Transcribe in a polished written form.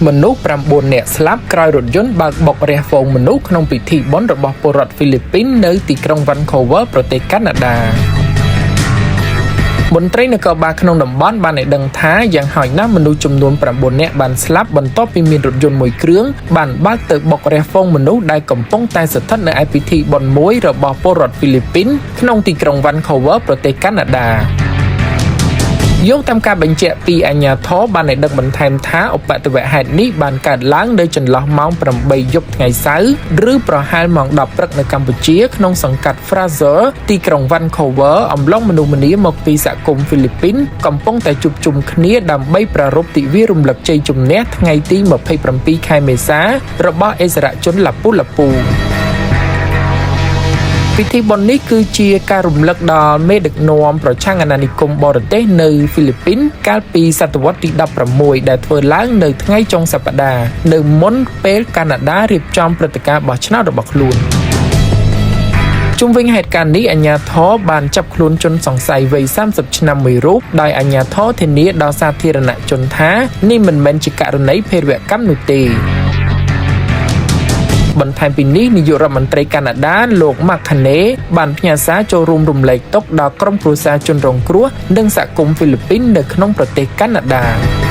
មនុស្ស9នាក់ស្លាប់ក្រោយរថយន្តបើកបុករះហ្វូងមនុស្សក្នុងពិធីបុណ្យរបស់ពលរដ្ឋហ្វីលីពីននៅទីក្រុង Vancouver ប្រទេសកាណាដាមន្ត្រីនគរបាលក្នុងតំបន់បានឲ្យដឹងថាយ៉ាងហោចណាស់មនុស្សចំនួន9នាក់បានស្លាប់បន្ទាប់ពីមានរថយន្តមួយគ្រឿងបានបើកទៅបុករះហ្វូងមនុស្សដែលកំពុងតែស្ថិតនៅឯពិធីបុណ្យមួយរបស់ពលរដ្ឋហ្វីលីពីនក្នុងទីក្រុង Vancouver ប្រទេសកាណាដាយោងតាមការបញ្ជាក់ពីអាជ្ញាធរបានឲ្យដឹកបន្ថែមថាឧបទ្ទវហេតុនេះបានកើតឡើងនៅចន្លោះម៉ោង8យប់ថ្ងៃសៅរ៍ឬប្រហែលម៉ោង10ព្រឹកនៅកម្ពុជាក្នុងសង្កាត់ Fraser ទីក្រុង Vancouver អំឡុងមនុស្សម្នាមកពីសហគមន៍ហ្វីលីពីនកំពុងតែជួបជុំគ្នាដើម្បីប្រារព្ធទិវារំលឹកជ័យជំនះថ្ងៃទី27ខែមេសារបស់ឥស្សរជនឡាពូឡាពូពិធីបុណ្យនេះគឺជាការរំលឹកដល់មេដឹកនាំប្រឆាំងអាណានិគមបរទេសនៅហ្វីលីពីនកាលពីសតវត្សទី16ដែលធ្វើឡើងនៅថ្ងៃចុងសប្តាហ៍នៅមុនពេលកាណាដារៀបចំព្រឹត្តិការណ៍បោះឆ្នោតរបស់ខ្លួនជុំវិញហេតុការណ៍នេះអាជ្ញាធរបានចាប់ខ្លួនជនសង្ស័យវ័យ30ឆ្នាំមួយរូបដោយអាជ្ញាធរធានាដល់សាធារណជនថានេះមិនមែនជាករណីភេរវកម្មនោះទេបន្ថែមពីនេះនាយករដ្ឋមន្ត្រីកាណាដាលោក Mark Carney បានផ្ញើសារចូលរួមរំលែកទុក្ខដល់ក្រុមគ្រួសារជនរងគ្រោះនិងសហគមន៍ហ្វីលីពីននៅក្នុងប្រទេសកាណាដា